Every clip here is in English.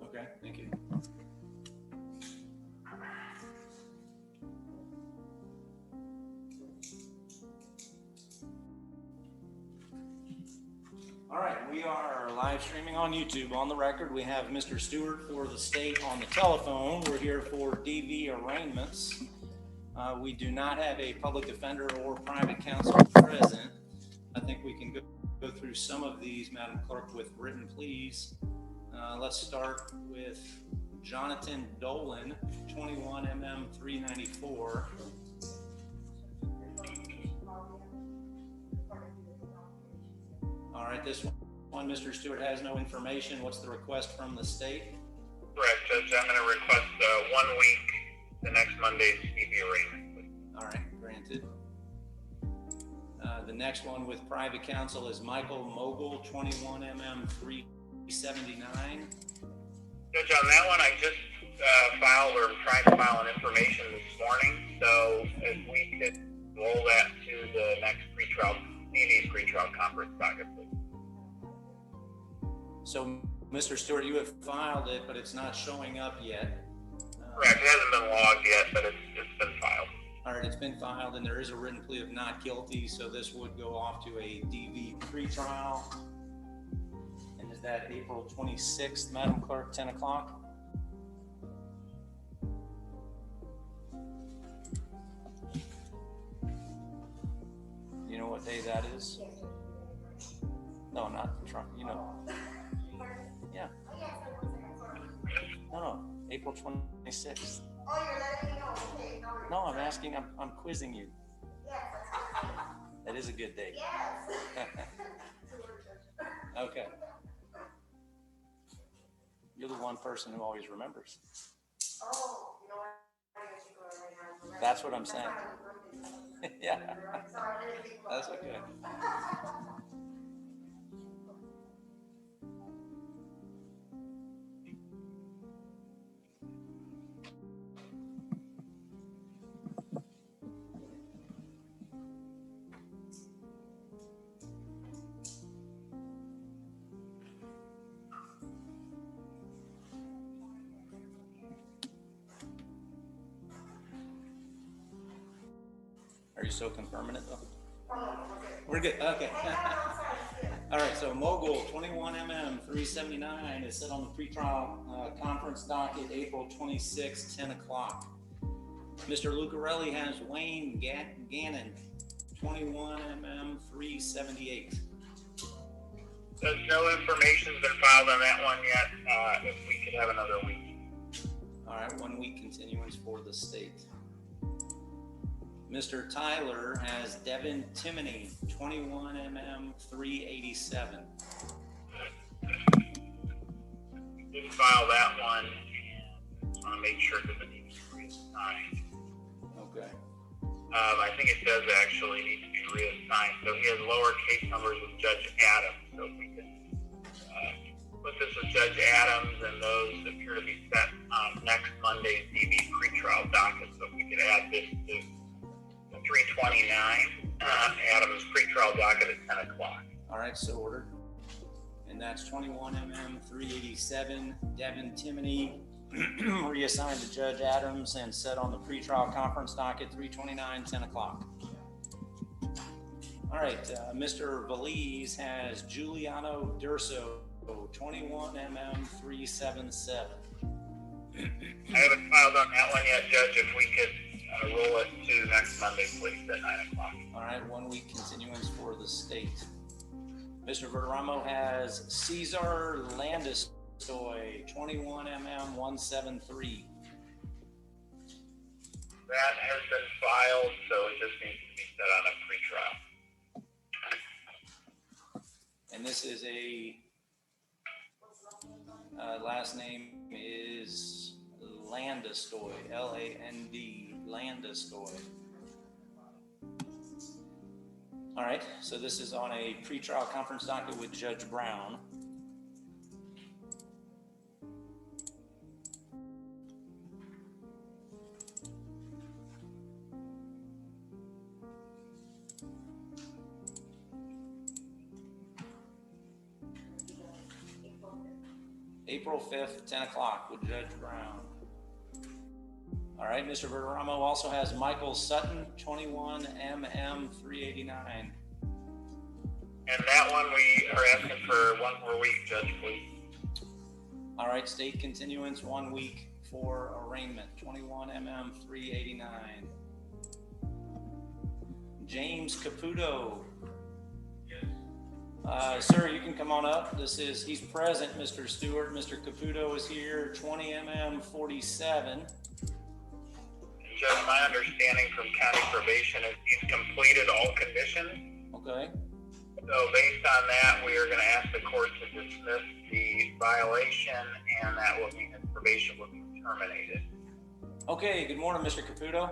Okay, thank you. All right, we are live streaming on YouTube. On the record, we have Mr. Stewart for the state on the telephone. We're here for DV arraignments. We do not have a public defender or private counsel present. I think we can go through some of these, Madam Clerk, with written pleas. Let's start with Jonathan Dolan, 21 MM 394. All right, this one, Mr. Stewart has no information. What's the request from the state? Correct, Judge. I'm going to request 1 week, the next Monday's DV arraignment. All right, granted. The next one with private counsel is Michael Mogul, 21 MM 379. Judge, on that one, I just filed or tried to file an information this morning. So if we could roll that to the next pretrial, DV pretrial conference docket, please. So, Mr. Stewart, you have filed it, but it's not showing up yet. Correct. It hasn't been logged yet, but it's been filed. All right, it's been filed, and there is a written plea of not guilty, so this would go off to a DV pretrial. And is that April 26th, Madam Clerk, 10 o'clock? You know what day that is? No, not the trial. You know. Yeah. No, April 26th. Oh, you're letting me know. Okay. No, I'm asking. I'm quizzing you. Yes. That is a good date. Yes. Okay. You're the one person who always remembers. Oh, you know what? I guess you go right now. That's what I'm saying. Yeah. Sorry, I didn't think about That's it. okay. Are you still confirming it though? We're good. Okay. All right. So Mogul 21 MM 379 is set on the pretrial conference docket April 26, 10 o'clock. Mr. Lucarelli has Wayne Gannon 21 MM 378. There's no information's been filed on that one yet. If we could have another week. All right. 1 week continuance for the state. Mr. Tyler has Devin Timoney, 21 MM 387. Did file that one, and just want to make sure that it needs to be reassigned. Okay. I think it does actually need to be reassigned. So he has lower case numbers with Judge Adams. So if we could put this with Judge Adams, and those appear to be set on next Monday's DV pretrial docket. So if we could add this to 329, Adams pretrial docket at 10 o'clock. All right, so ordered. And that's 21 MM 387. Devin Timoney reassigned to Judge Adams and set on the pretrial conference docket 329, 10 o'clock. All right, Mr. Valise has Giuliano Durso, 21 MM 377. I haven't filed on that one yet, Judge. If we could roll it to next Monday, please, at 9 o'clock. All right, 1 week continuance for the state. Mr. Verderamo has Cesar Landestoy, 21 MM 173. That has been filed, so it just needs to be set on a pretrial. And this is a last name is Landestoy, L-A-N-D, Landestoy. All right, so this is on a pretrial conference docket with Judge Brown. April 5th, 10 o'clock with Judge Brown. All right, Mr. Verderamo also has Michael Sutton, 21 MM 389. And that one we are asking for one more week, Judge, please. All right, state continuance 1 week for arraignment, 21 MM 389. James Caputo. Sir, you can come on up. He's present, Mr. Stewart. Mr. Caputo is here, 20 MM 47. Judge, my understanding from county probation is he's completed all conditions. Okay. So based on that, we are going to ask the court to dismiss the violation, and that will mean his probation will be terminated. Okay, good morning, Mr. Caputo.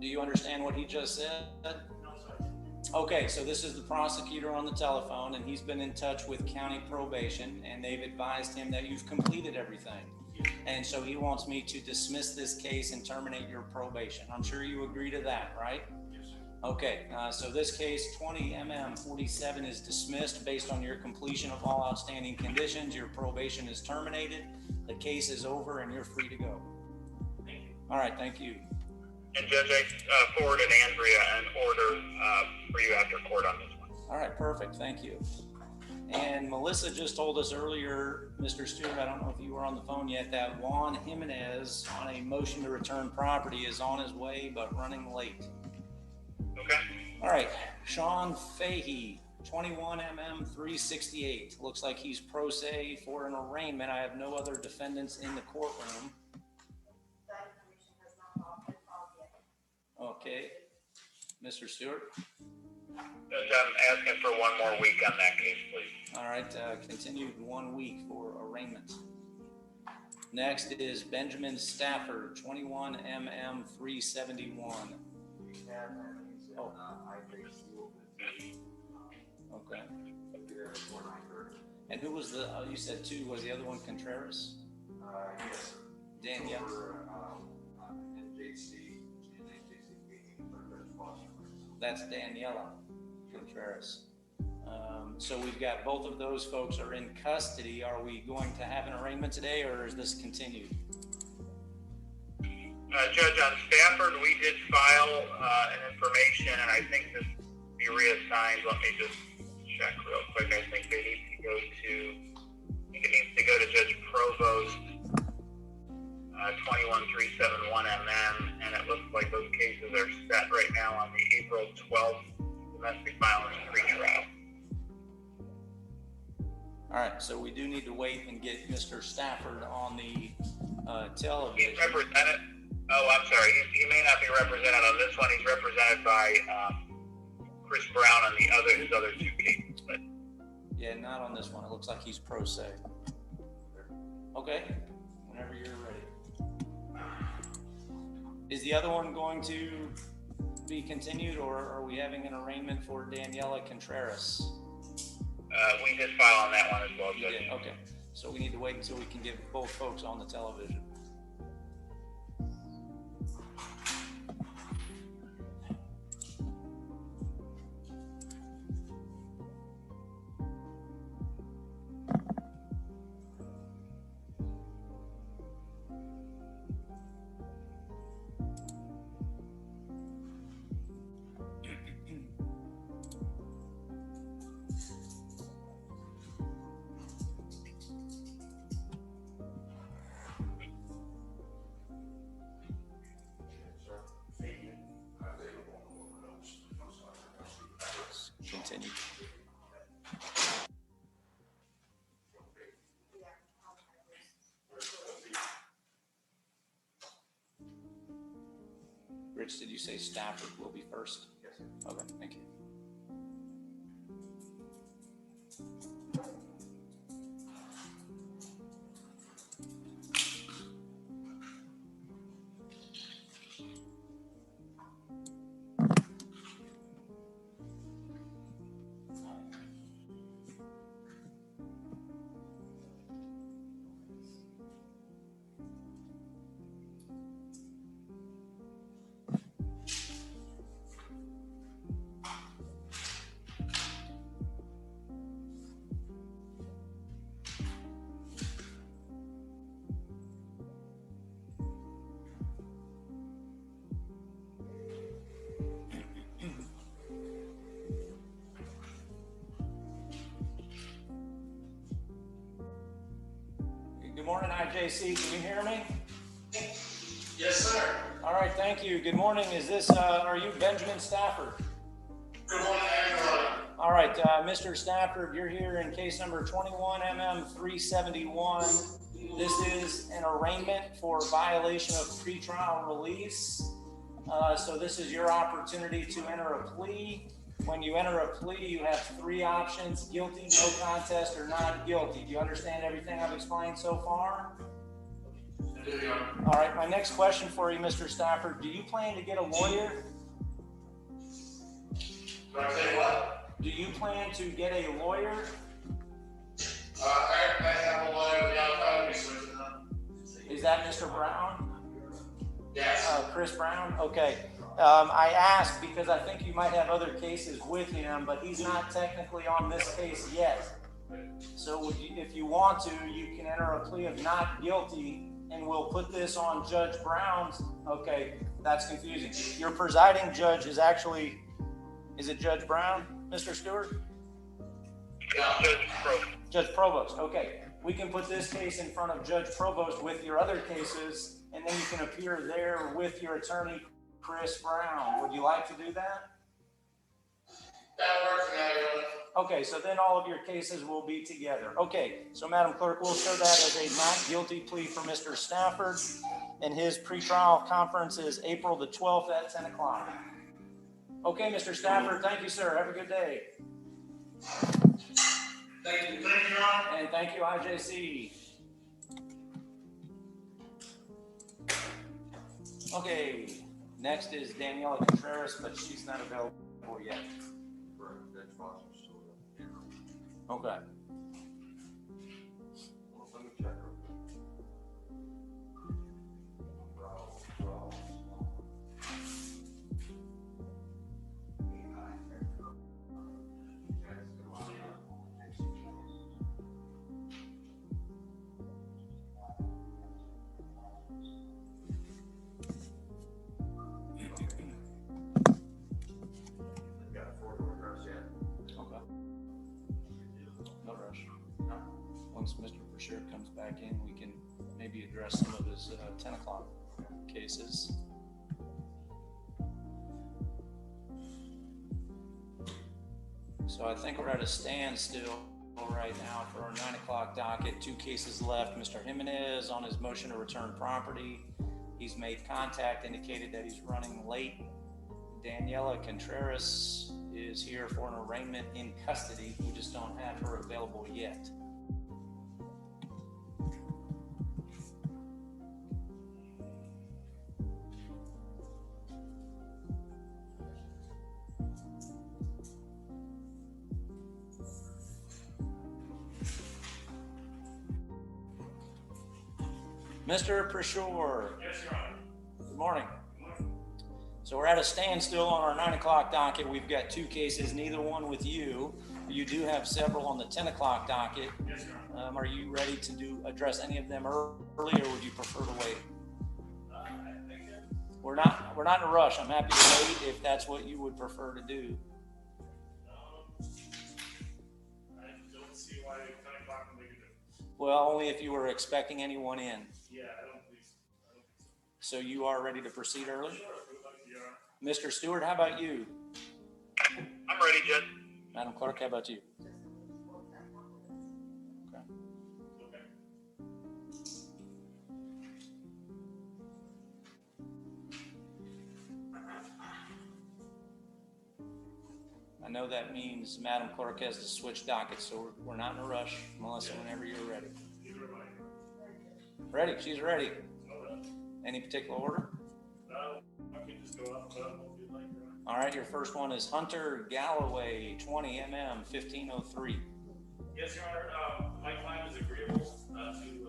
Do you understand what he just said? No, sir. Okay, so this is the prosecutor on the telephone, and he's been in touch with county probation, and they've advised him that you've completed everything. And so he wants me to dismiss this case and terminate your probation. I'm sure you agree to that, right? Yes, sir. Okay, so this case 20 MM 47 is dismissed based on your completion of all outstanding conditions. Your probation is terminated. The case is over and you're free to go. Thank you. All right, thank you. And Judge, I forwarded Andrea an order for you after court on this one. All right, perfect, thank you. And Melissa just told us earlier, Mr. Stewart, I don't know if you were on the phone yet, that Juan Jimenez on a motion to return property is on his way, but running late. Okay. All right, Sean Fahey, 21 MM 368. Looks like he's pro se for an arraignment. I have no other defendants in the courtroom. That information has not been filed yet. Okay, Mr. Stewart. Judge, I'm asking for one more week on that case, please. All right, continued 1 week for arraignment. Next is Benjamin Stafford, 21 MM 371. Oh. Okay. And who was the, you said two, was the other one Contreras? Yes. Danielle? That's Daniela Contreras. So we've got both of those folks are in custody. Are we going to have an arraignment today, or is this continued? Judge, on Stafford, we did file an information, and I think this will be reassigned. Let me just check real quick. I think they need to go to, I think it needs to go to Judge Provost, 21371 MM, and it looks like those cases are set right now on the April 12th domestic violence pre-trial. All right, so we do need to wait and get Mr. Stafford on the television. He's represented. Oh, I'm sorry. He may not be represented on this one. He's represented by Chris Brown on his other two cases. But yeah, not on this one. It looks like he's pro se. Okay, whenever you're ready. Is the other one going to be continued, or are we having an arraignment for Daniela Contreras? we did file on that one as well, You Judge. did, okay. So we need to wait until we can get both folks on the television. Continue. Rich, did you say Stafford will be first? Yes. Okay, thank you. morning, IJC. Can you hear me? Yes, sir. All right, thank you. Good morning. Is this, are you Benjamin Stafford? Good morning, everyone. All right, Mr. Stafford, you're here in case number 21MM371. This is an arraignment for violation of pretrial release. So this is your opportunity to enter a plea. When you enter a plea, you have three options: guilty, no contest, or not guilty. Do you understand everything I've explained so far? All right, my next question for you, Mr. Stafford, do you plan to get a lawyer? Do I say what? Do you plan to get a lawyer? I have a lawyer with the outside research. Is that Mr. Brown? Yes. Chris Brown? Okay. I asked because I think you might have other cases with him, but he's not technically on this case yet. So if you want to, you can enter a plea of not guilty, and we'll put this on Judge Brown's. Okay, that's confusing. Your presiding judge is actually, is it Judge Brown, Mr. Stewart? Yeah, Judge Provost. Judge Provost, okay. We can put this case in front of Judge Provost with your other cases, and then you can appear there with your attorney, Chris Brown. Would you like to do that? That works now, Your Honor. Okay, so then all of your cases will be together. Okay, so Madam Clerk, we'll show that as a not guilty plea for Mr. Stafford, and his pretrial conference is April the 12th at 10 o'clock. Okay, Mr. Stafford, thank you, sir. Have a good day. Thank you, Your Honor. And thank you, IJC. Okay, next is Daniela Contreras, but she's not available yet. Okay. Let me check. Once Mr. Brashear comes back in, we can maybe address some of his 10 o'clock cases. So I think we're at a standstill right now for our 9 o'clock docket. 2 cases left. Mr. Jimenez on his motion to return property. He's made contact, indicated that he's running late. Daniela Contreras is here for an arraignment in custody. We just don't have her available yet. Mr. Brashear. Yes, Your Honor. Good morning. So we're at a standstill on our 9 o'clock docket. We've got 2 cases, neither one with you. You do have several on the 10 o'clock docket. Yes, Your Honor. Are you ready to address any of them early, or would you prefer to wait? We're not in a rush. I'm happy to wait if that's what you would prefer to do. I don't see why 10 o'clock would make a difference. Well, only if you were expecting anyone in. Yeah, I don't think so. So you are ready to proceed early? Sure, good luck, Your Honor. Mr. Stewart, how about you? I'm ready, Judge. Madam Clerk, how about you? Okay. Okay. I know that means Madam Clerk has to switch dockets, so we're not in a rush, Melissa, whenever you're ready. Either way. Ready, she's ready. All right. Any particular order? I can just go up, but what would you like, Your Honor? All right, your first one is Hunter Galloway, 20MM 1503. Yes, Your Honor. My client is agreeable to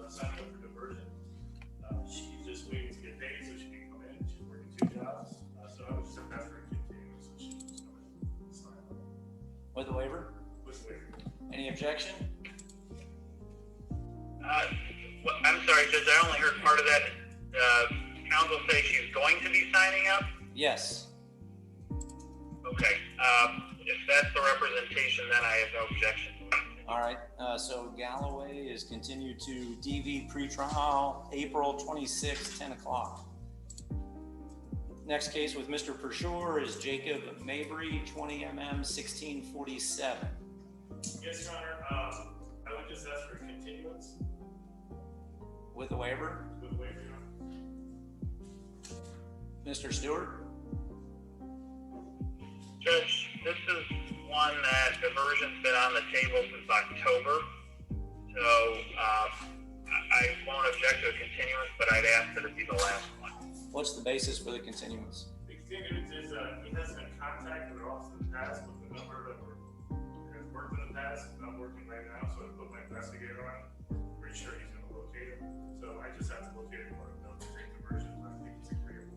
sign up for diversion. She's just waiting to get paid so she can come in. She's working 2 jobs. So I would just have to ask her to continue so she can just come in and sign up. With the waiver? With the waiver. Any objection? I'm sorry, Judge, I only heard part of that. Counsel say she's going to be signing up? Yes. Okay. If that's the representation, then I have no objection. All right, so Galloway is continued to DV pretrial, April 26th, 10 o'clock. Next case with Mr. Pershore is Jacob Mabry, 20 mm, 1647. Yes, Your Honor, I would just ask for a continuance With a waiver. with waiver, Your Honor. Mr. Stewart? Judge, this is one that diversion's been on the table since October, so I won't object to a continuance, but I'd ask that it be the last one. What's the basis for the continuance? The continuance is, he has been contacted with office in the past with the number that has worked in the past, not working right now, so I put my investigator on. Pretty sure he's gonna locate him, so I just have to locate him for him to take diversion. I think it's agreeable.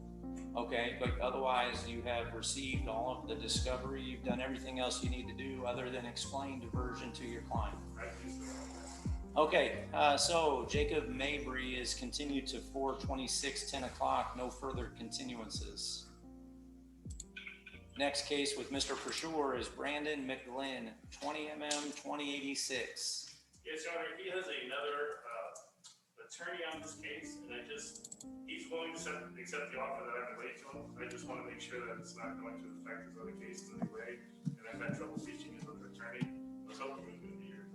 Okay, but otherwise you have received all of the discovery, you've done everything else you need to do other than explain diversion to your client. I think so. Okay, so Jacob Mabry is continued to 4/26, 10 o'clock, no further continuances. Next case with Mr. Pershore is Brandon McGlynn, 20 mm, 2086. Yes, Your Honor, he has another attorney on this case, and he's willing to accept the offer that I've laid to him. I just want to make sure that it's not going to affect his other case in any way, and I've had trouble teaching his other attorney. I was hoping he was going to be here.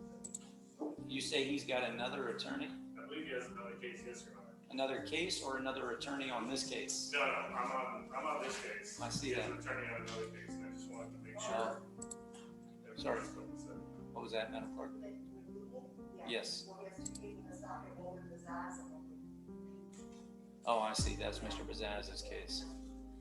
You say he's got another attorney? I believe he has another case, yes, Your Honor. Another case or another attorney on this case? No, I'm on this case. I see He has that. an attorney on another case, and I just wanted to make sure. Sorry. everybody's what he said. What was that, Madam Clerk? Yes. Well, he has two cases in the docket, one with the Zaz and one with. Oh, I see, that's Mr. Bazaz's case.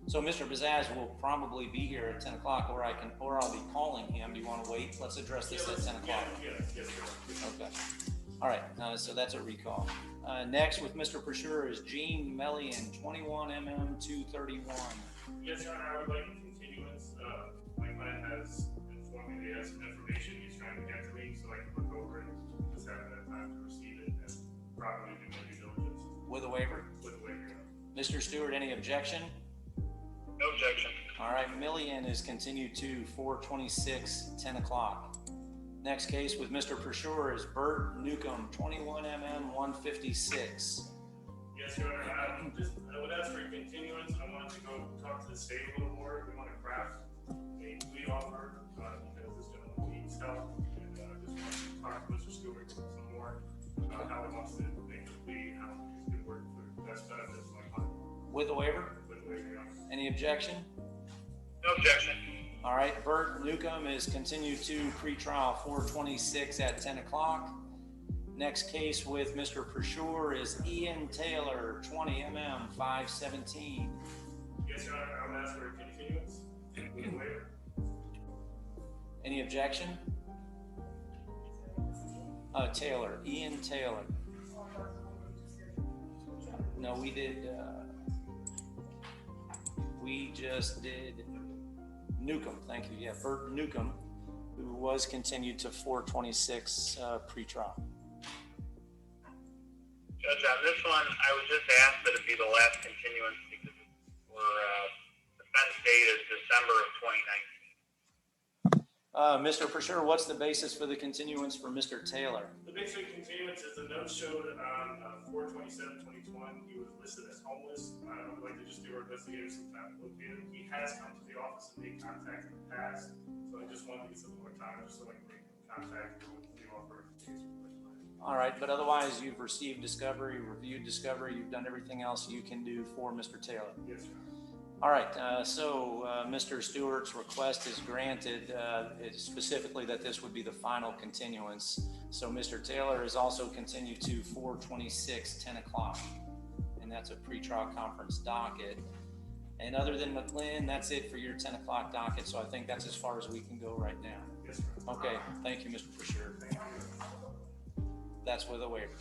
So Mr. Bazaz will probably be here at 10 o'clock, or I'll be calling him. Do you want to wait? Let's address this at 10 o'clock. Yes, Your Honor. Okay. All right, so that's a recall. Next with Mr. Pershore is Gene Melian, 21 mm, 231. Yes, Your Honor, I would like a continuance. My client has informed me that he has some information he's trying to get to me, so I can look over it, just having that time to receive it and properly do my due diligence With a waiver? with the waiver. Mr. Stewart, any objection? No objection. All right, Millian is continued to 4/26, 10 o'clock. Next case with Mr. Pershore is Bert Newcomb, 21 mm, 156. Yes, Your Honor, I would ask for a continuance. I wanted to go talk to the state a little more. We want to craft a plea offer, because this gentleman needs help. And just want to talk to Mr. Stewart some more about how he wants to make the plea, how he's going to work for the best benefits of my client. With a waiver? With the waiver, Your Honor. Any objection? No objection. All right, Bert Newcomb is continued to pretrial 4/26 at 10 o'clock. Next case with Mr. Pershore is Ian Taylor, 20 mm, 517. Yes, Your Honor, I would ask for a continuance with the waiver. Any objection? Taylor, Ian Taylor. No, we just did Newcomb, thank you. Yeah, Bert Newcomb, who was continued to 4/26 pretrial. Judge, on this one, I would just ask that it be the last continuance because the defense date is December of 2019. Mr. Pershore, what's the basis for the continuance for Mr. Taylor? The basic continuance is the note showed on 4/27/2021. He was listed as homeless. I would like to just do our investigators some time to locate him. He has come to the office and made contact in the past, so I just wanted to get some more time just so I can make contact with the offer. All right, but otherwise you've received discovery, reviewed discovery, you've done everything else you can do for Mr. Taylor. Yes, sir. All right, Mr. Stewart's request is granted, it's specifically that this would be the final continuance. So Mr. Taylor is also continued to 4/26, 10 o'clock, and that's a pretrial conference docket. And other than McLean, that's it for your 10 o'clock docket, so I think that's as far as we can go right now. Yes, sir. Okay, thank you, Mr. Pershore. Thank you. That's with a waiver.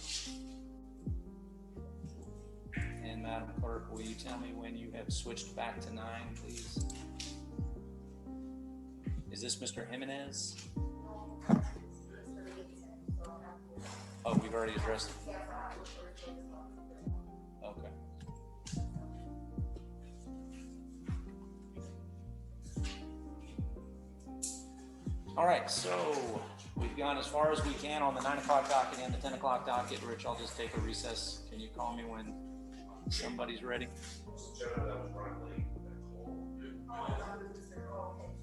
And Madam Clerk, will you tell me when you have switched back to 9, please? Is this Mr. Jimenez? Oh, we've already addressed it. Okay. All right, so We've gone as far as we can on the 9 o'clock docket and the 10 o'clock docket. Rich, I'll just take a recess. Can you call me when somebody's ready?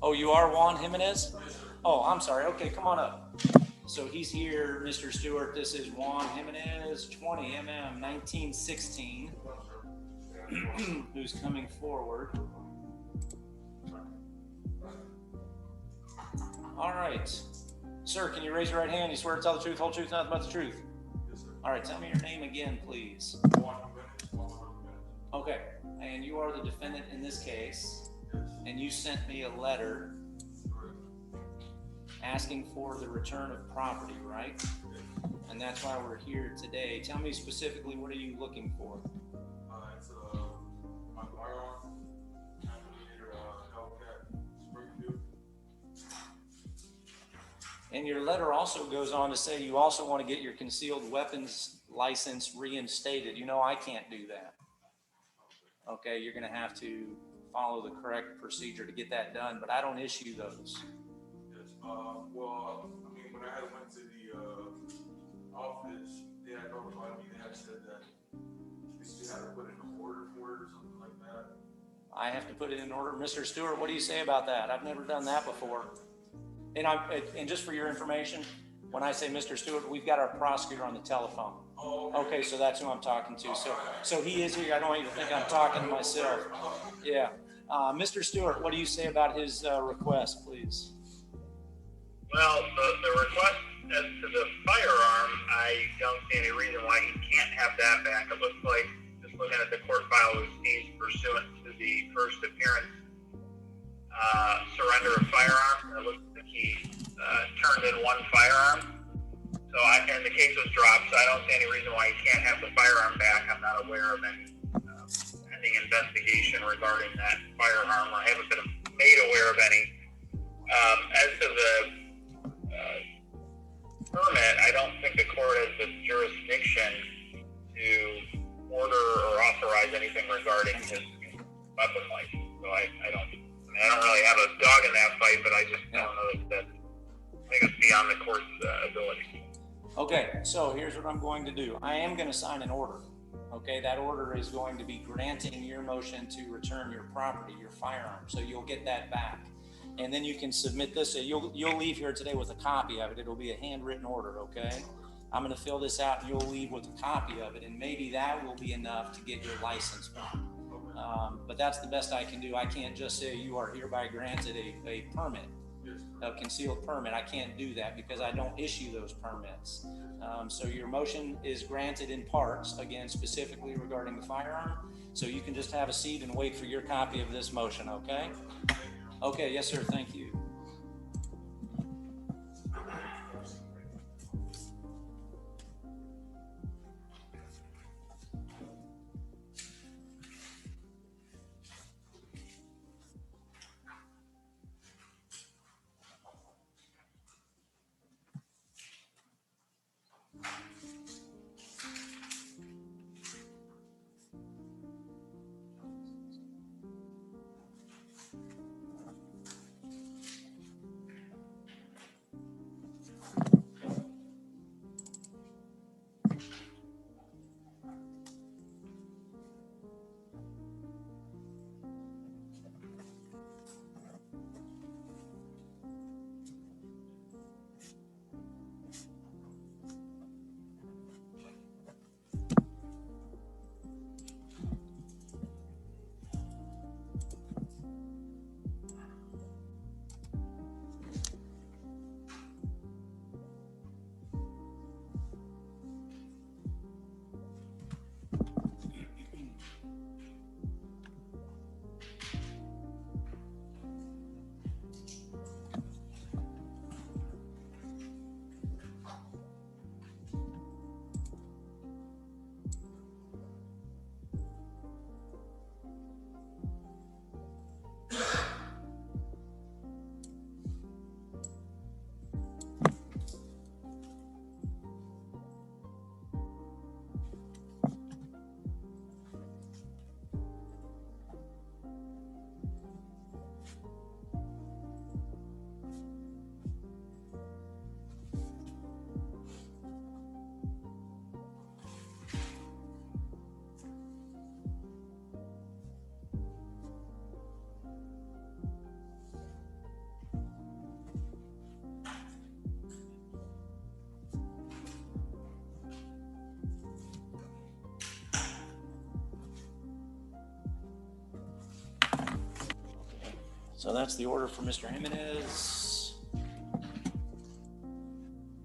Oh, you are Juan Jimenez? Oh, I'm sorry. Okay, come on up. So he's here, Mr. Stewart. This is Juan Jimenez, 20 mm 1916, who's coming forward. All right. Sir, can you raise your right hand? You swear to tell the truth, whole truth, nothing but the truth? Yes, sir. All right, tell me your name again, please. Okay, and you are the defendant in this case, and you sent me a letter asking for the return of property, right? And that's why we're here today. Tell me specifically, what are you looking for? It's my firearm, Hellcat, Springfield. And your letter also goes on to say you also want to get your concealed weapons license reinstated. You know, I can't do that. Okay, you're going to have to follow the correct procedure to get that done, but I don't issue those. Yes. Well, I mean, when I had went to the office, they had notified me. They had said that they still had to put in an order for it or something like that. I have to put it in order. Mr. Stewart, what do you say about that? I've never done that before. And just for your information, when I say Mr. Stewart, we've got our prosecutor on the telephone. Oh, Okay, so that's who I'm talking to. So he is here. I don't want you to think I'm talking to myself. Yeah. Mr. Stewart, what do you say about his request, please? Well, the request as to the firearm, I don't see any reason why he can't have that back. It looks like, just looking at the court file, was seized pursuant to the first appearance surrender of firearm. It looks like he turned in one firearm. So and the case was dropped, so I don't see any reason why he can't have the firearm back. I'm not aware of any pending investigation regarding that firearm, or I haven't been made aware of any. As to the permit, I don't think the court has the jurisdiction to order or authorize anything regarding his weapon license. So I don't really have a dog in that fight, but I just don't know that I think it's beyond the court's ability. Okay, so here's what I'm going to do. I am going to sign an order. Okay, that order is going to be granting your motion to return your property, your firearm. So you'll get that back. And then you can submit this. You'll leave here today with a copy of it. It'll be a handwritten order, okay? I'm going to fill this out and you'll leave with a copy of it. And maybe that will be enough to get your license back. But that's the best I can do. I can't just say you are hereby granted a permit, a concealed permit. I can't do that because I don't issue those permits. So your motion is granted in parts, again, specifically regarding the firearm. So you can just have a seat and wait for your copy of this motion, okay? Okay, yes, sir, thank you. So that's the order for Mr. Jimenez.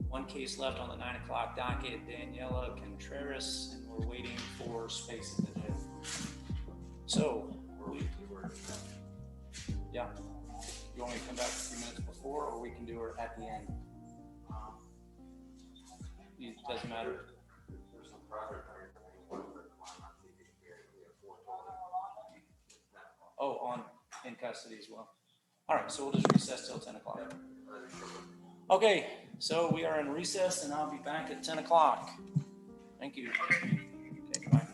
One case left on the 9 o'clock docket, Daniela Contreras, and we're waiting for space in the jail. So, yeah. You want me to come back a few minutes before, or we can do her at the end? It doesn't matter. Oh, in custody as well. All right, so we'll just recess till 10 o'clock. Okay, so we are in recess, and I'll be back at 10 o'clock. Thank you. Okay, bye.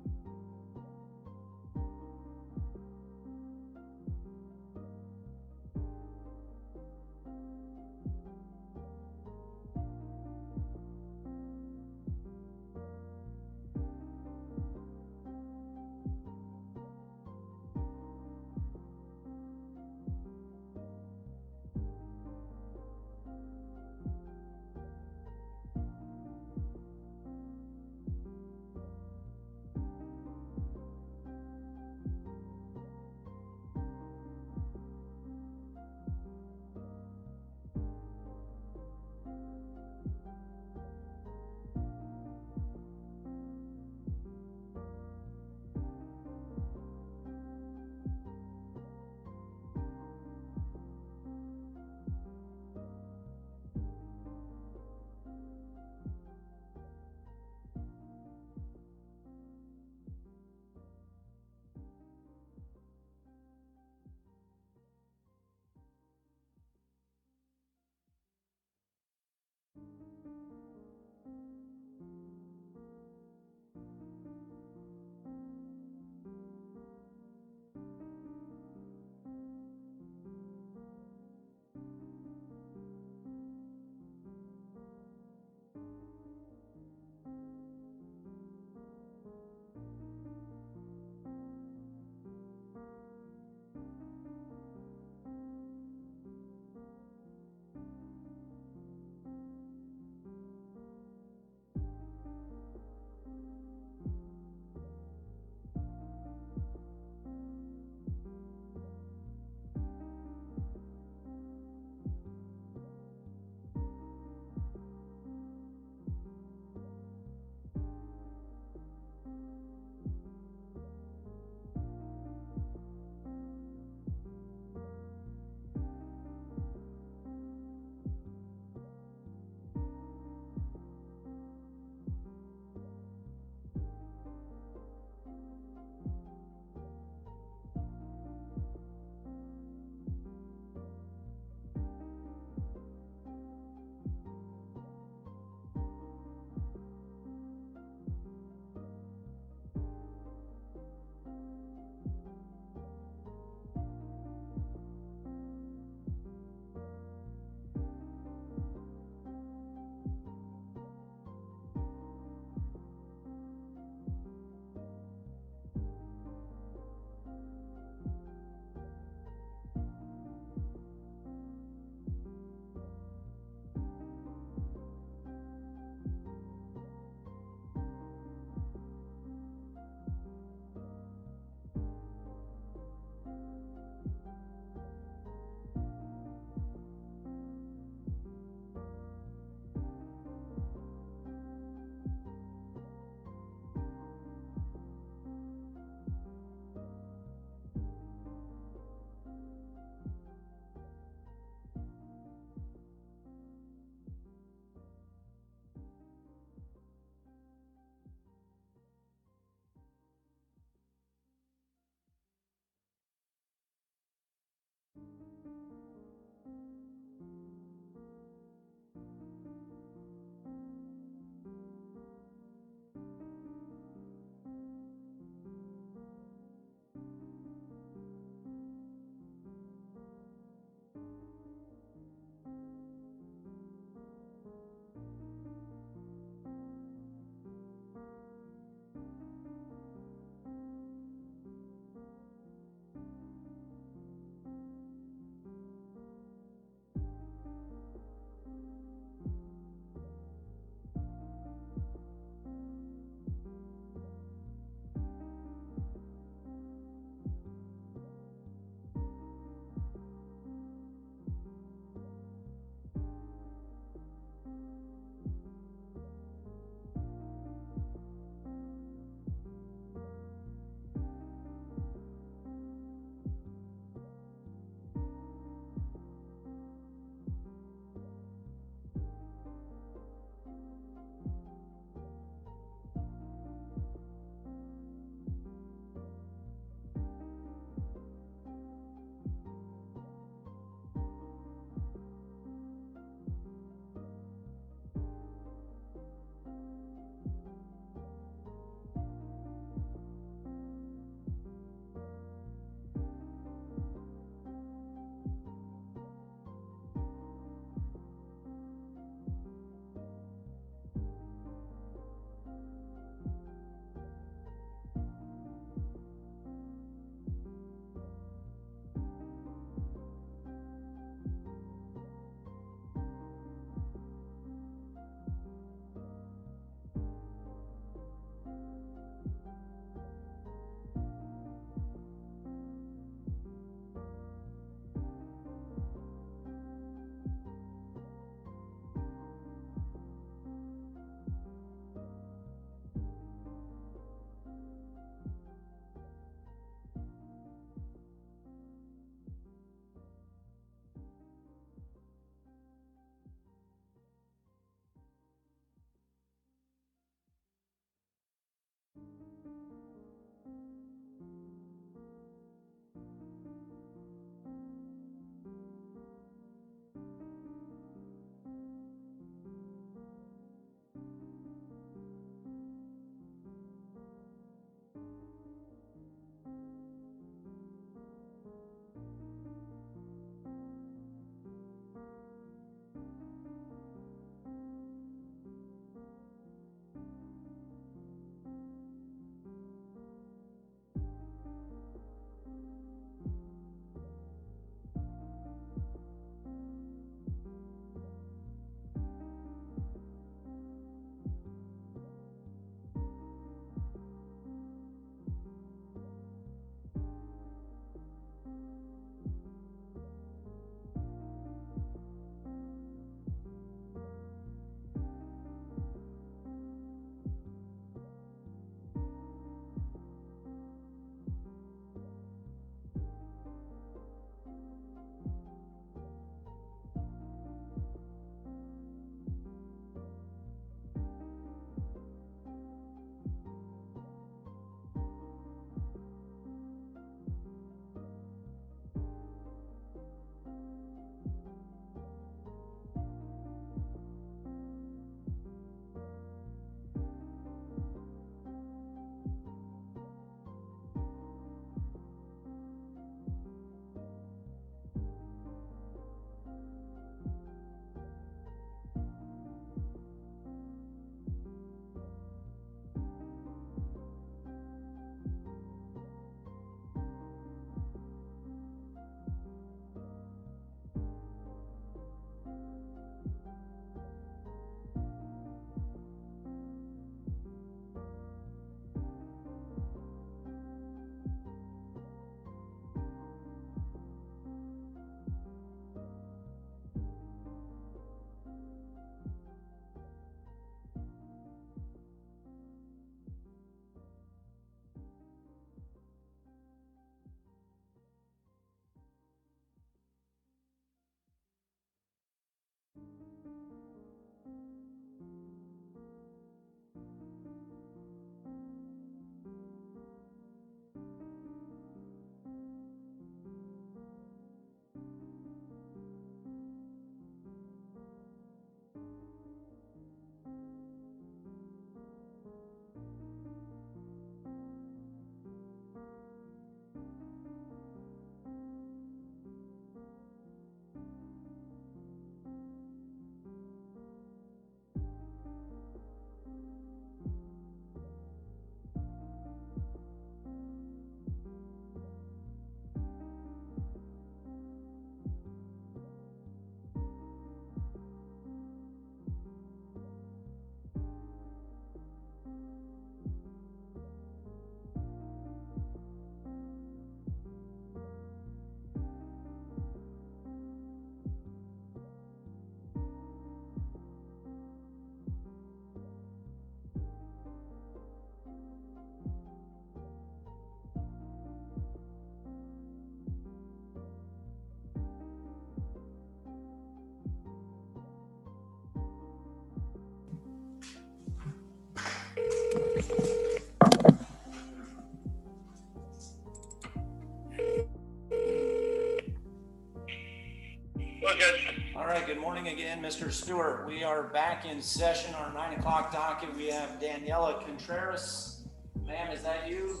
Hello, Judge. All right, good morning again, Mr. Stewart. We are back in session, our 9 o'clock docket. We have Daniela Contreras. Ma'am, is that you?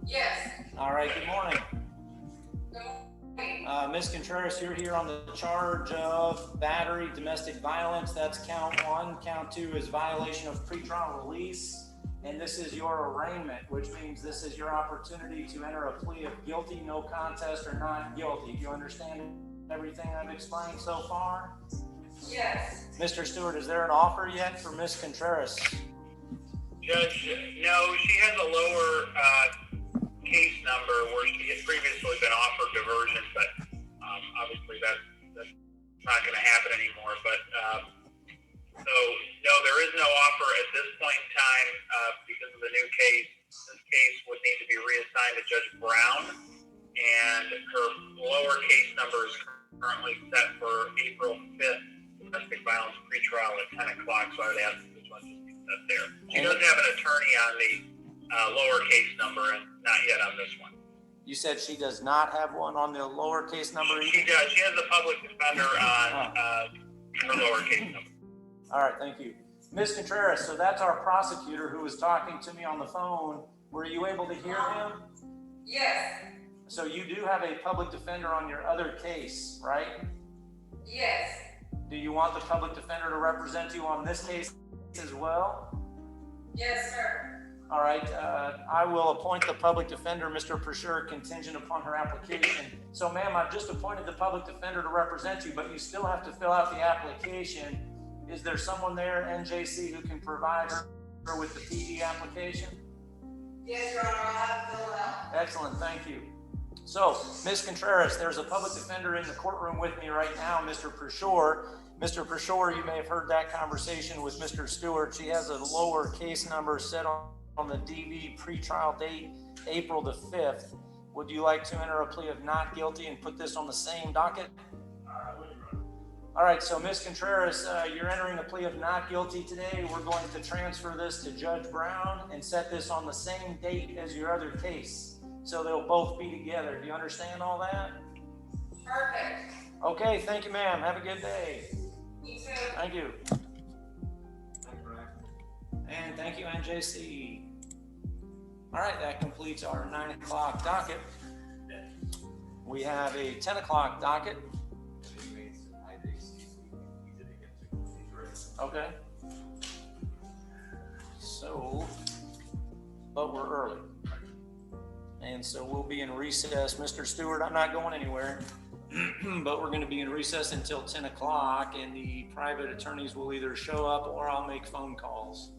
Yes. All right, good morning. Good morning. Ms. Contreras, you're here on the charge of battery, domestic violence. That's count 1. Count 2 is violation of pretrial release. And this is your arraignment, which means this is your opportunity to enter a plea of guilty, no contest, or not guilty. Do you understand everything I've explained so far? Yes. Mr. Stewart, is there an offer yet for Ms. Contreras? Judge, no, she has a lower case number where she had previously been offered diversion, but obviously that's not going to happen anymore. But so, no, there is no offer at this point in time because of the new case. This case would need to be reassigned to Judge Brown, and her lower case number is currently set for April 5th, domestic violence pretrial at 10 o'clock, so I would ask that this one just be set there. She does have an attorney on the lower case number and not yet on this one. You said she does not have one on the lower case number either? She does. She has a public defender on her lower case number. All right, thank you. Ms. Contreras, so that's our prosecutor who was talking to me on the phone. Were you able to hear him? Yes. So you do have a public defender on your other case, right? Yes. Do you want the public defender to represent you on this case as well? Yes, sir. All right, I will appoint the public defender, Mr. Persher, contingent upon her application. So ma'am, I've just appointed the public defender to represent you, but you still have to fill out the application. Is there someone there, NJC, who can provide her with the PD application? Yes, Your Honor, I'll have to fill it out. Excellent, thank you. So, Ms. Contreras, there's a public defender in the courtroom with me right now, Mr. Persher. Mr. Persher, you may have heard that conversation with Mr. Stewart. She has a lower case number set on the DV pretrial date, April the 5th. Would you like to enter a plea of not guilty and put this on the same docket? All right, so Ms. Contreras, you're entering a plea of not guilty today. We're going to transfer this to Judge Brown and set this on the same date as your other case. So they'll both be together. Do you understand all that? Perfect. Okay, thank you, ma'am. Have a good day. You too. Thank you. And thank you, NJC. All right, that completes our 9 o'clock docket. We have a 10 o'clock docket. Okay. So, but we're early. And so we'll be in recess. Mr. Stewart, I'm not going anywhere, but we're going to be in recess until 10 o'clock, and the private attorneys will either show up or I'll make phone calls.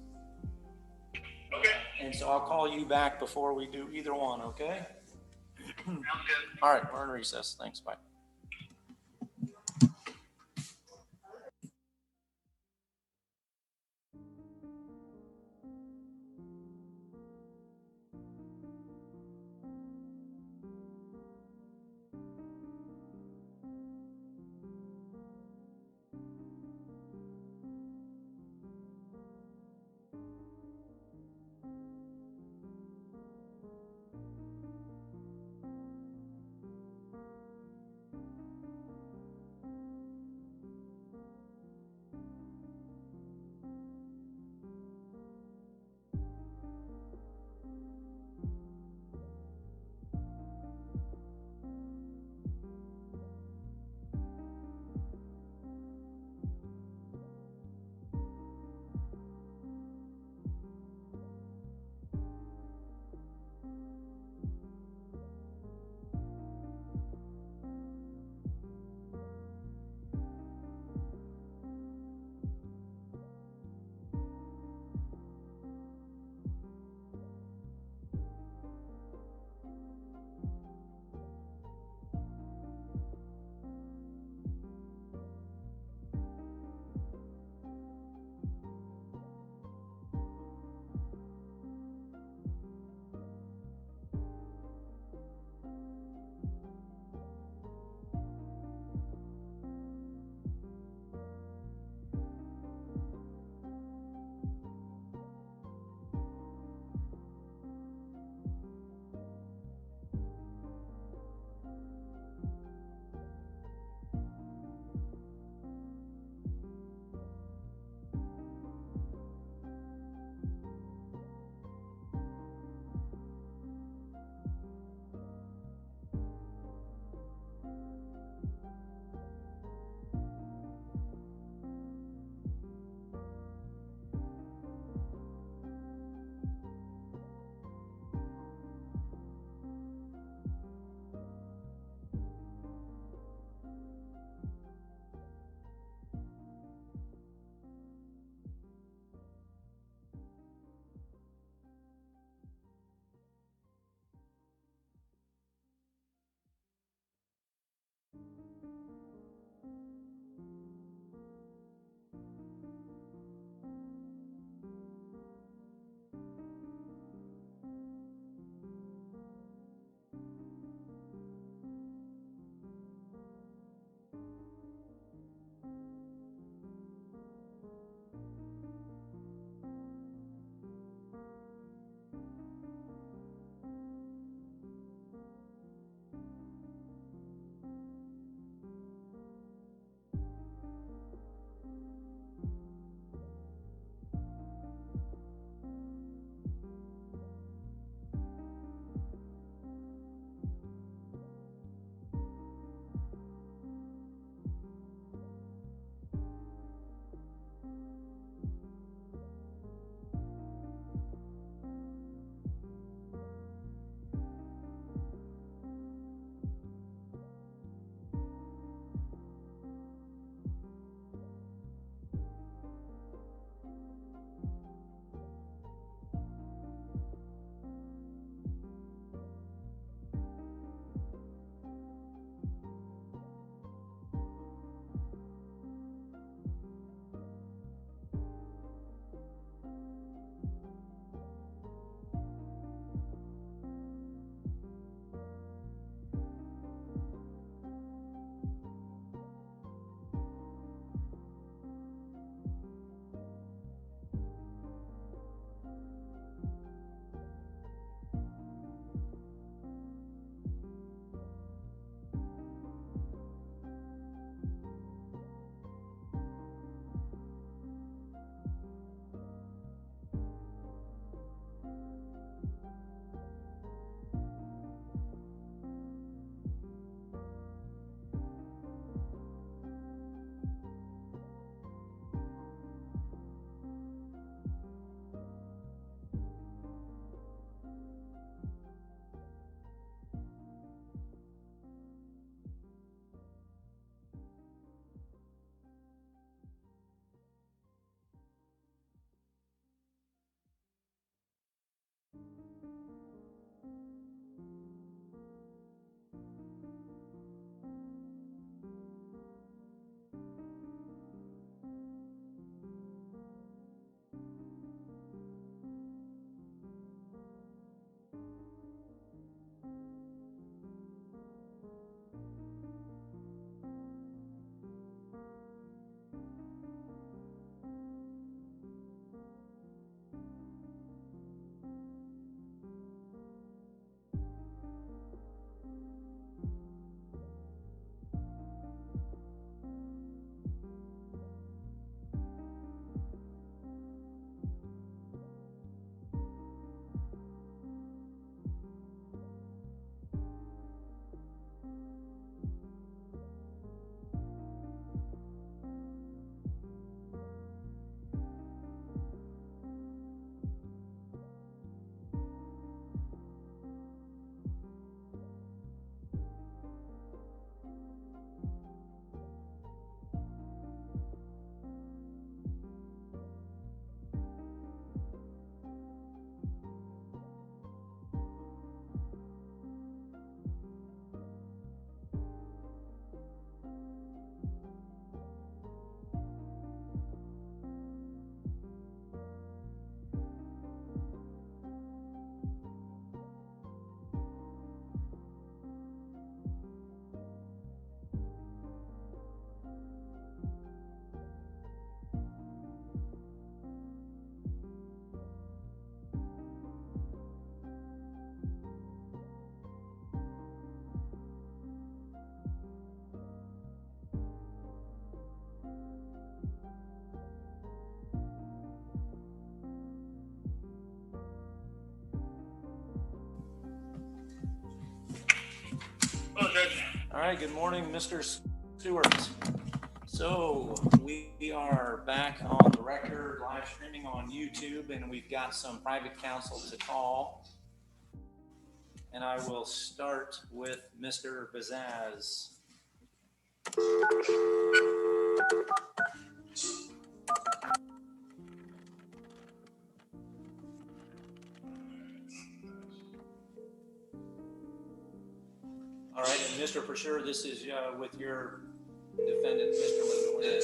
Okay. And so I'll call you back before we do either one, okay? Sounds good. All right, we're in recess. Thanks, bye. Judge. All right, good morning, Mr. Stewart. So we are back on the record, live streaming on YouTube, and we've got some private counsel to call. And I will start with Mr. Bazaz. All right, and Mr. For sure, this is with your defendant, Mr. McGlynn.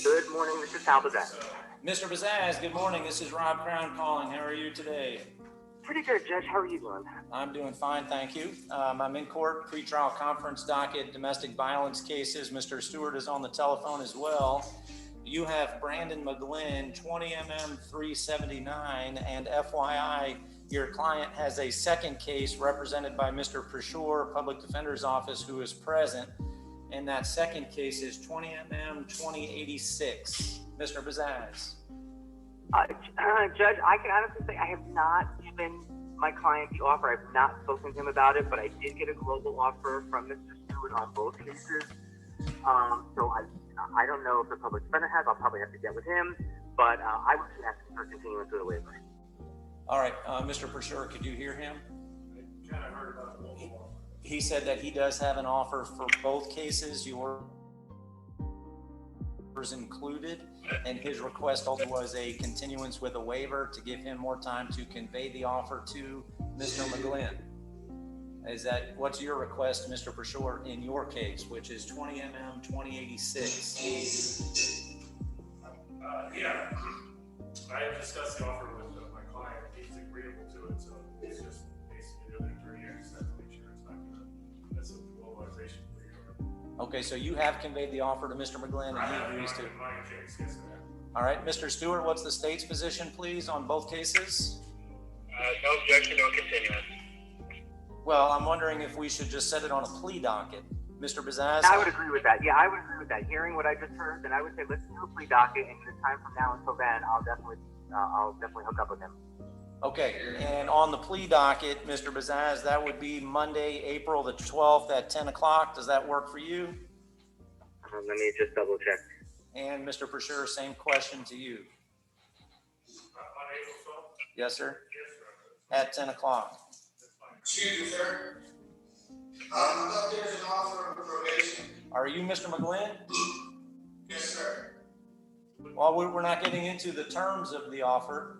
Good morning, Mr. Talbazaz. Mr. Bazaz, good morning. This is Rob Crown calling. How are you today? Pretty good, Judge. How are you doing? I'm doing fine, thank you. I'm in court, pretrial conference docket, domestic violence cases. Mr. Stewart is on the telephone as well. You have Brandon McGlynn, 20mm 379, and FYI, your client has a second case represented by Mr. Prashore, Public Defender's Office, who is present. And that second case is 20mm 2086. Mr. Bazaz. Judge, I can honestly say I have not given my client the offer. I've not spoken to him about it, but I did get a global offer from Mr. Stewart on both cases. So I don't know if the public defender has. I'll probably have to get with him, but I would be asking for continuance of the waiver. All right, Mr. Prashore, could you hear him? I kind of heard about the local law. He said that he does have an offer for both cases, yours included, and his request also was a continuance with a waiver to give him more time to convey the offer to Mr. McGlynn. What's your request, Mr. Prashore, in your case, which is 20mm 2086? Yeah, I have discussed the offer with my client. He's agreeable to it, so it's just basically the other attorney. I just have to make sure it's not going to mess up the globalization for you. Okay, so you have conveyed the offer to Mr. McGlynn and he agrees to. All right, Mr. Stewart, what's the state's position, please, on both cases? No objection, no continuance. Well, I'm wondering if we should just set it on a plea docket. Mr. Bazaz? I would agree with that. Yeah, I would agree with that. Hearing what I just heard, then I would say let's do a plea docket, and the time from now until then, I'll definitely hook up with him. Okay, and on the plea docket, Mr. Bazaz, that would be Monday, April the 12th at 10 o'clock. Does that work for you? Let me just double check. And Mr. Prashore, same question to you. On April 12th? Yes, sir? Yes, sir. At 10 o'clock. Excuse me, sir. I thought there was an offer of probation. Are you Mr. McGlynn? Yes, sir. Well, we're not getting into the terms of the offer.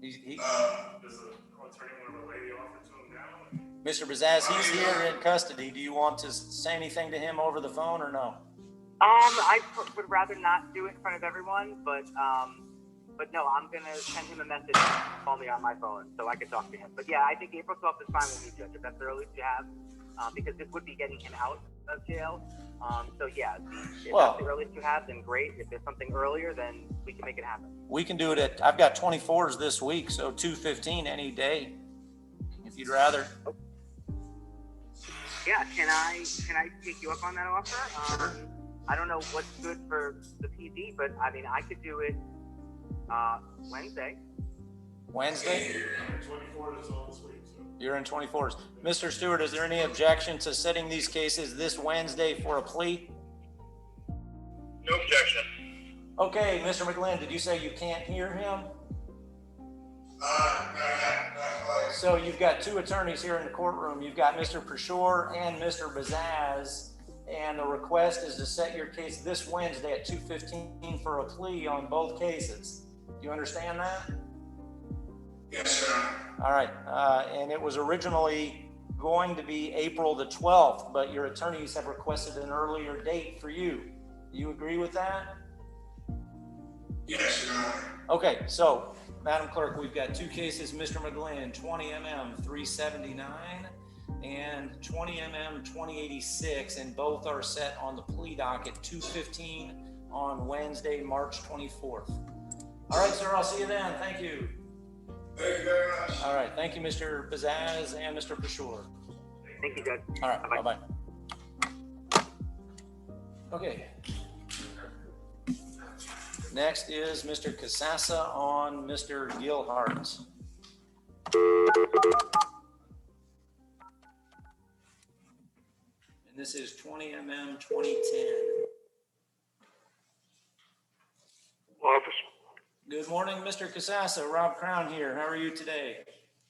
Does the attorney want to relay the offer to him now? Mr. Bazaz, he's here in custody. Do you want to say anything to him over the phone or no? I would rather not do it in front of everyone, but no, I'm gonna send him a message. Call me on my phone so I can talk to him. But yeah, I think April 12th is fine with me, Judge. If that's the earliest you have, because this would be getting him out of jail. So yeah, if that's the earliest you have, then great. If there's something earlier, then we can make it happen. We can do it I've got 24s this week, so 2:15 any day, if you'd rather. Yeah, can I take you up on that offer? I don't know what's good for the PD, but I mean, I could do it Wednesday. Wednesday? 24 is all this week, so. You're in 24s. Mr. Stewart, is there any objection to setting these cases this Wednesday for a plea? No objection. Okay, Mr. McGlynn, did you say you can't hear him? Not quite. So you've got two attorneys here in the courtroom. You've got Mr. Prashore and Mr. Bazaz, and the request is to set your case this Wednesday at 2:15 for a plea on both cases. Do you understand that? Yes, sir. All right, and it was originally going to be April the 12th, but your attorneys have requested an earlier date for you. Do you agree with that? Yes, Your Honor. Okay, so, Madam Clerk, we've got two cases, Mr. McGlynn, 20mm 379 and 20mm 2086, and both are set on the plea docket 2:15 on Wednesday, March 24th. All right, sir, I'll see you then. Thank you. Thank you very much. All right, thank you, Mr. Bazaz and Mr. Prashore. Thank you, Judge. All right, Bye-bye. bye-bye. Okay. Next is Mr. Casassa on Mr. Gilhart. this is 20MM 2010. Office. Good morning, Mr. Casassa. Rob Crown here. How are you today?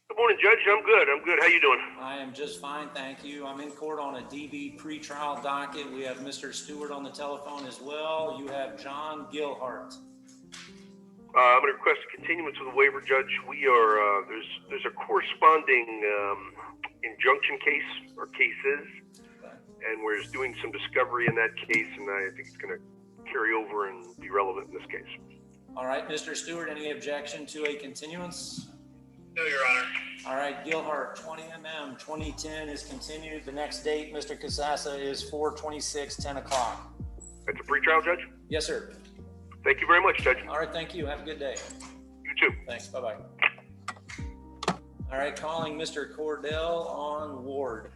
Good morning, Judge. I'm good. How you doing? I am just fine, thank you. I'm in court on a DV pretrial docket. We have Mr. Stewart on the telephone as well. You have John Gilhart. I'm going to request a continuance of the waiver, Judge. We are there's a corresponding injunction case or cases, and we're just doing some discovery in that case, and I think it's going to carry over and be relevant in this case. All right, Mr. Stewart, any objection to a continuance? No, Your Honor. All right, Gilhart, 20MM 2010 is continued. The next date, Mr. Casassa, is 4/26, 10 o'clock. That's a pretrial, Judge? Yes, sir. Thank you very much, Judge. All right, thank you. Have a good day. You too. Thanks, bye-bye. All right, calling Mr. Cordell on Ward.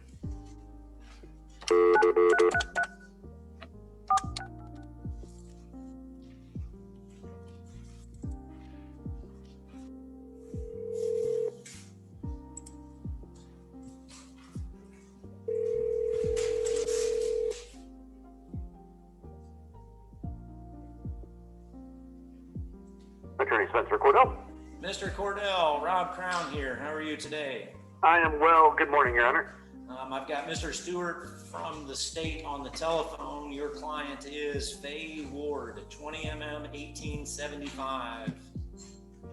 Attorney Spencer Cordell. Mr. Cordell, Rob Crown here. How are you today? I am well. Good morning, Your Honor. I've got Mr. Stewart from the state on the telephone. Your client is Faye Ward, 20MM 1875.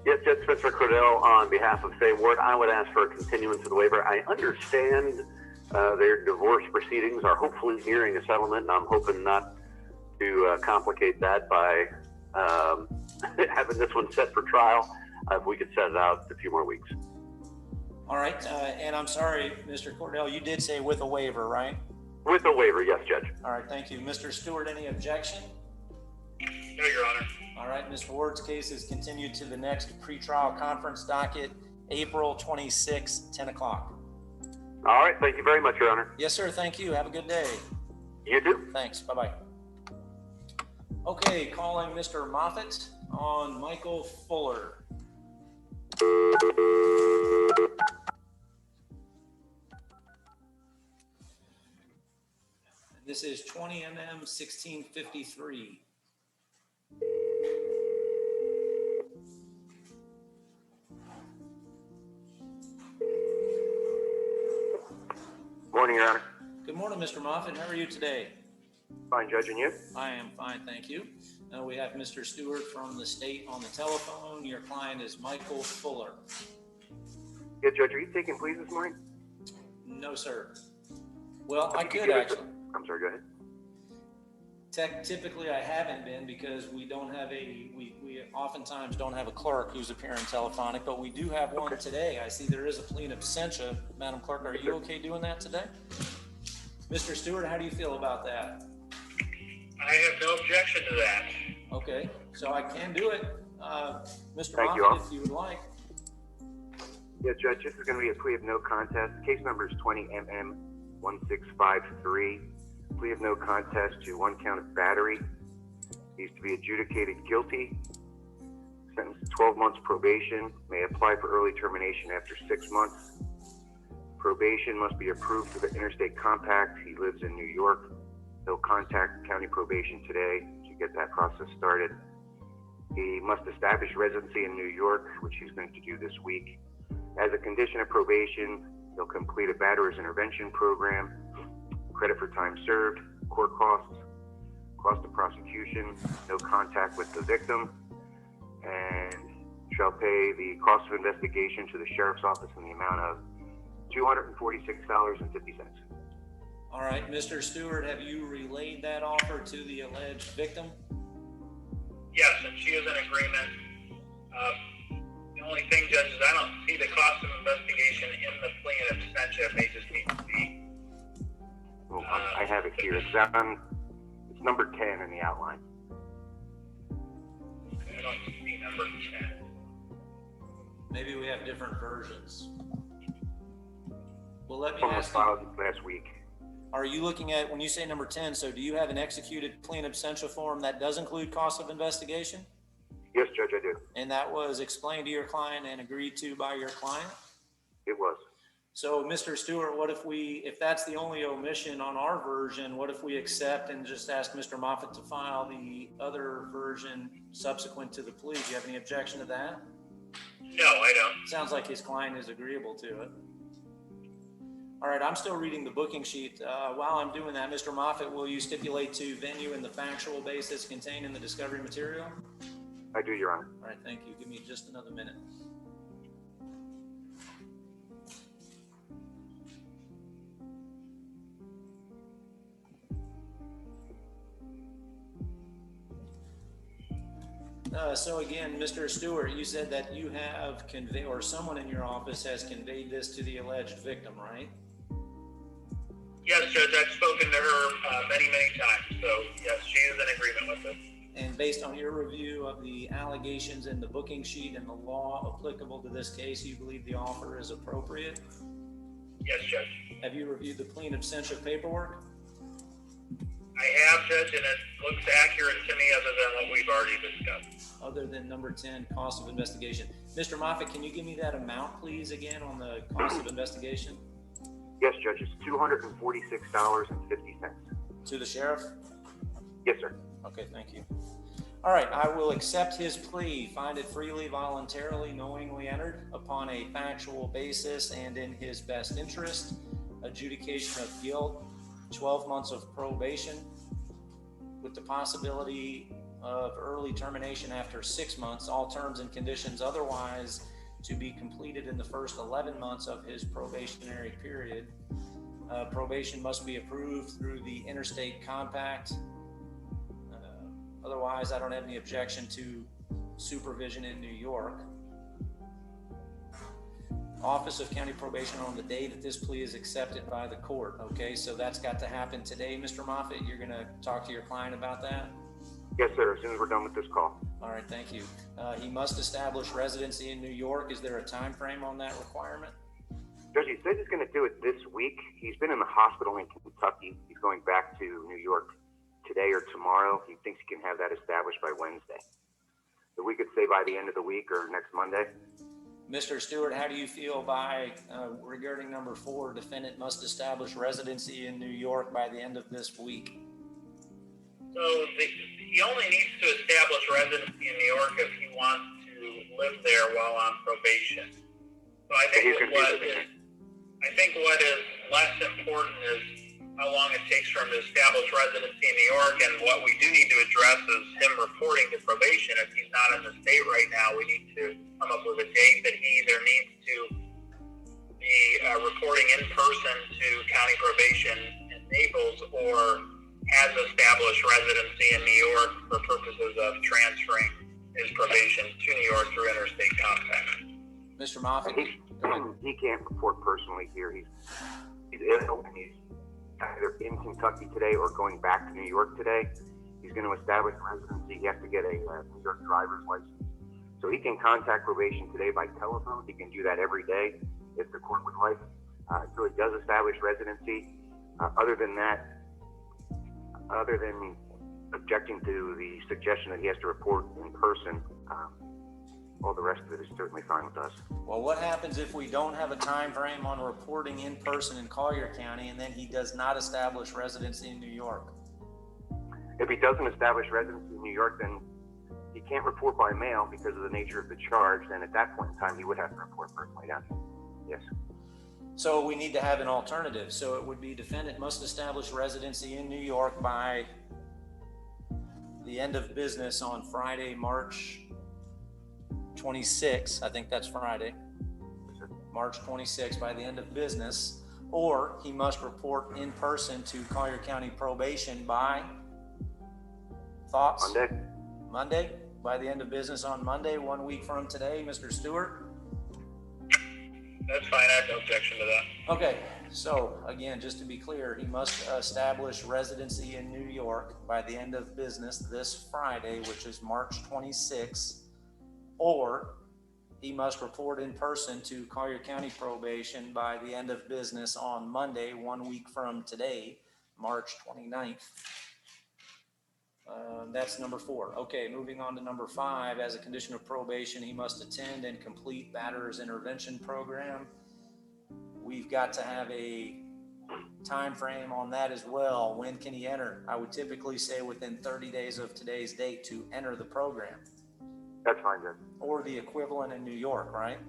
Yes, Judge Spencer Cordell, on behalf of Faye Ward, I would ask for a continuance of the waiver. I understand their divorce proceedings are hopefully nearing a settlement, and I'm hoping not to complicate that by having this one set for trial. If we could set it out a few more weeks. All right, and I'm sorry, Mr. Cordell, you did say with a waiver, right? With a waiver, yes, Judge. All right, thank you. Mr. Stewart, any objection? No, Your Honor. All right, Ms. Ward's case is continued to the next pretrial conference docket, April 26, 10 o'clock. All right, thank you very much, Your Honor. Yes, sir, thank you. Have a good day. You too. Thanks, bye-bye. Okay, calling Mr. Moffitt on Michael Fuller. This is 20MM 1653. Morning, Your Honor. Good morning, Mr. Moffitt. How are you today? Fine, Judge, and you? I am fine, thank you. We have Mr. Stewart from the state on the telephone. Your client is Michael Fuller. Yeah, Judge, are you taking pleas this morning? No, sir. Well, I could Give us actually. I'm sorry, go ahead. Typically, I haven't been because we don't have we oftentimes don't have a clerk who's appearing telephonic, but we do have one today. I see there is a plea in absentia. Madam Clerk, are you okay doing that today? Mr. Stewart, how do you feel about that? I have no objection to that. Okay, so I can do it. Mr. Thank you Moffitt, all. if you would like. Yeah, Judge, this is going to be a plea of no contest. Case number is 20MM1653. Plea of no contest to one count of battery. He's to be adjudicated guilty. Sentenced to 12 months probation. May apply for early termination after 6 months. Probation must be approved for the interstate compact. He lives in New York. He'll contact county probation today to get that process started. He must establish residency in New York, which he's going to do this week. As a condition of probation, he'll complete a batterer's intervention program, credit for time served, court costs, cost of prosecution, no contact with the victim, and shall pay the cost of investigation to the sheriff's office in the amount of $246.50. All right, Mr. Stewart, have you relayed that offer to the alleged victim? Yes, and she is in agreement. The only thing, Judge, is I don't see the cost of investigation in the plea in absentia. It may just need to be. Well, I have it here. It's number 10 in the outline. I don't see number 10. Maybe we have different versions. Well, let me One was ask you, filed last week. are you looking at, when you say number 10, so do you have an executed plea in absentia form that does include cost of investigation? Yes, Judge, I do. And that was explained to your client and agreed to by your client? It was. So, Mr. Stewart, what if that's the only omission on our version, what if we accept and just ask Mr. Moffett to file the other version subsequent to the plea? Do you have any objection to that? No, I don't. Sounds like his client is agreeable to it. All right, I'm still reading the booking sheet. While I'm doing that, Mr. Moffett, will you stipulate to venue and the factual basis contained in the discovery material? I do, Your Honor. All right, thank you. Give me just another minute. So again, Mr. Stewart, you said that you have conveyed, or someone in your office has conveyed this to the alleged victim, right? Yes, Judge, I've spoken to her many times. So yes, she is in agreement with it. And based on your review of the allegations in the booking sheet and the law applicable to this case, you believe the offer is appropriate? Yes, Judge. Have you reviewed the plea in absentia paperwork? I have, Judge, and it looks accurate to me other than what we've already discussed. Other than number 10, cost of investigation. Mr. Moffett, can you give me that amount, please, again, on the cost of investigation? Yes, Judge, it's $246.50. To the sheriff? Yes, sir. Okay, thank you. All right, I will accept his plea, find it freely, voluntarily, knowingly entered upon a factual basis and in his best interest, adjudication of guilt, 12 months of probation with the possibility of early termination after 6 months, all terms and conditions otherwise to be completed in the first 11 months of his probationary period. Probation must be approved through the interstate compact. Otherwise, I don't have any objection to supervision in New York. Office of County Probation on the day that this plea is accepted by the court. Okay, so that's got to happen today, Mr. Moffett. You're going to talk to your client about that? Yes, sir, as soon as we're done with this call. All right, thank you. He must establish residency in New York. Is there a time frame on that requirement? Judge, he says he's going to do it this week. He's been in the hospital in Kentucky. He's going back to New York today or tomorrow. He thinks he can have that established by Wednesday. So we could say by the end of the week or next Monday. Mr. Stewart, how do you feel regarding number 4, defendant must establish residency in New York by the end of this week? So he only needs to establish residency in New York if he wants to live there while on probation. So I think what is less important is how long it takes for him to establish residency in New York, and what we do need to address is him reporting to probation. If he's not in the state right now, we need to come up with a date that he either needs to be reporting in person to county probation in Naples or has established residency in New York for purposes of transferring his probation to New York through interstate compact. Mr. Moffett? He can't report personally here. He's ill. He's either in Kentucky today or going back to New York today. He's going to establish residency. He has to get a New York driver's license. So he can contact probation today by telephone. He can do that every day if the court would like. So he does establish residency. Other than objecting to the suggestion that he has to report in person, all the rest of it is certainly fine with us. Well, what happens if we don't have a time frame on reporting in person in Collier County and then he does not establish residency in New York? If he doesn't establish residency in New York, then he can't report by mail because of the nature of the charge. Then at that point in time, he would have to report personally down here. Yes. So we need to have an alternative. So it would be defendant must establish residency in New York by the end of business on Friday, March 26th. I think that's Friday. March 26th by the end of business, or he must report in person to Collier County Probation by thoughts? Monday, by the end of business on Monday, 1 week from today, Mr. Stewart? That's fine. I have no objection to that. Okay, so again, just to be clear, he must establish residency in New York by the end of business this Friday, which is March 26th, or he must report in person to Collier County Probation by the end of business on Monday, 1 week from today, March 29th. That's number 4. Okay, moving on to number 5. As a condition of probation, he must attend and complete batterer's intervention program. we've got to have a time frame on that as well. When can he enter? I would typically say within 30 days of today's date to enter the program, That's fine, Judge. or the equivalent in New York, right?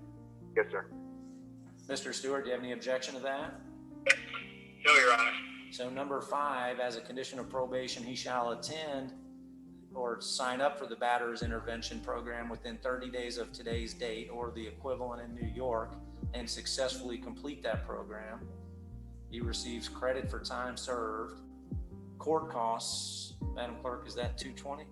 Yes, sir. Mr. Stewart, do you have any objection to that? No, Your Honor. So number 5, as a condition of probation, he shall attend or sign up for the batter's intervention program within 30 days of today's date, or the equivalent in New York, and successfully complete that program. He receives credit for time served. Court costs, Madam Clerk, is that $220?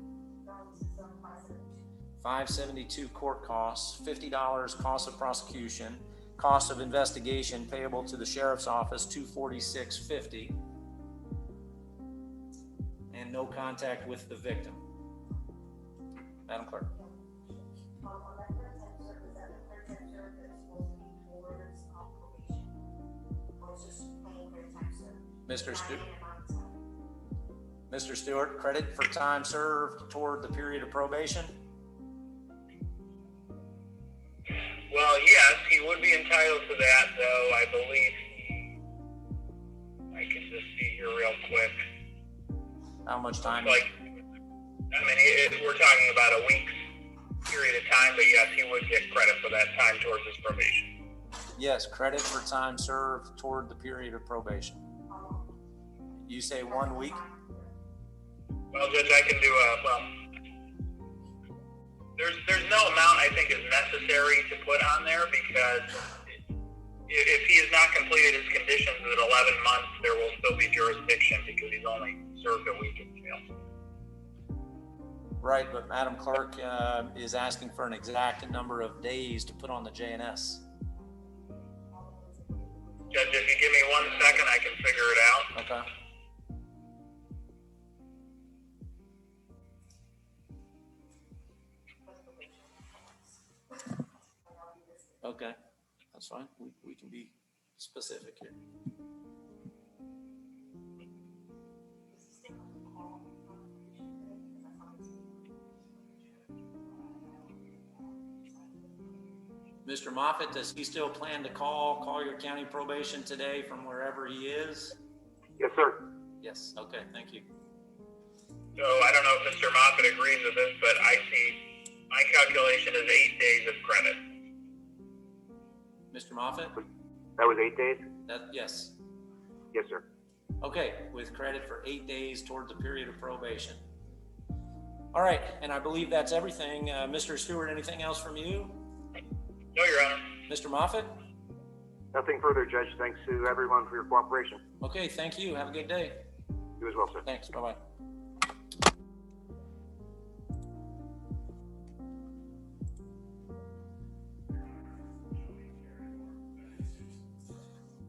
$572 court costs, $50 cost of prosecution, cost of investigation payable to the sheriff's office, $246.50, and no contact with the victim. Madam Clerk. Mr. Stewart, credit for time served toward the period of probation? Well, yes, he would be entitled to that, though I believe I can just see here real quick. How much time? We're talking about a week's period of time, but yes, he would get credit for that time towards his probation. Yes, credit for time served toward the period of probation. You say 1 week? Well, Judge, I can do there's no amount I think is necessary to put on there, because if he has not completed his conditions at 11 months, there will still be jurisdiction because he's only served a week in jail. Right, but Madam Clerk is asking for an exact number of days to put on the JNS. Judge, if you give me 1 second, I can figure it out. Okay. Okay, that's fine. We can be specific here. Mr. Moffitt, does he still plan to call your county probation today from wherever he is? Yes, sir. Yes, okay, thank you. So I don't know if Mr. Moffitt agrees with this, but I see my calculation is 8 days of credit. Mr. Moffitt? That was 8 days? Yes. Yes, sir. Okay, with credit for 8 days toward the period of probation. All right, and I believe that's everything. Mr. Stewart, anything else from you? No, Your Honor. Mr. Moffitt? Nothing further, Judge. Thanks to everyone for your cooperation. Okay, thank you. Have a good day. You as well, sir. Thanks, bye-bye.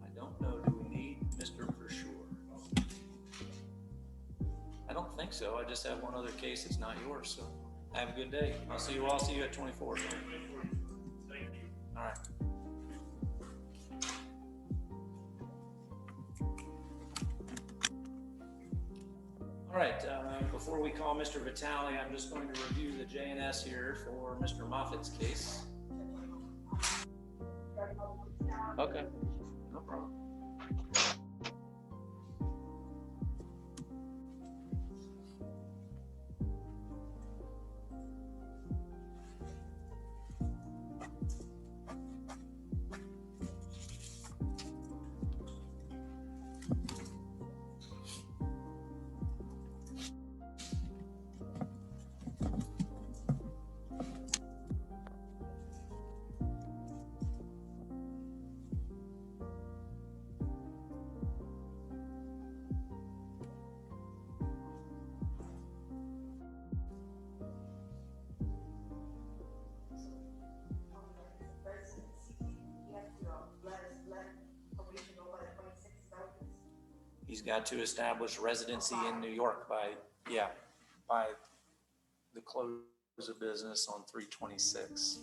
I don't know, do we need Mr. for sure? I don't think so. I just have one other case that's not yours, so have a good day. I'll see you at 24. All right. All right, before we call Mr. Vitale, I'm just going to review the JNS here for Mr. Moffitt's case. Okay, no problem. He's got to establish residency in New York by the close of business on 3/26.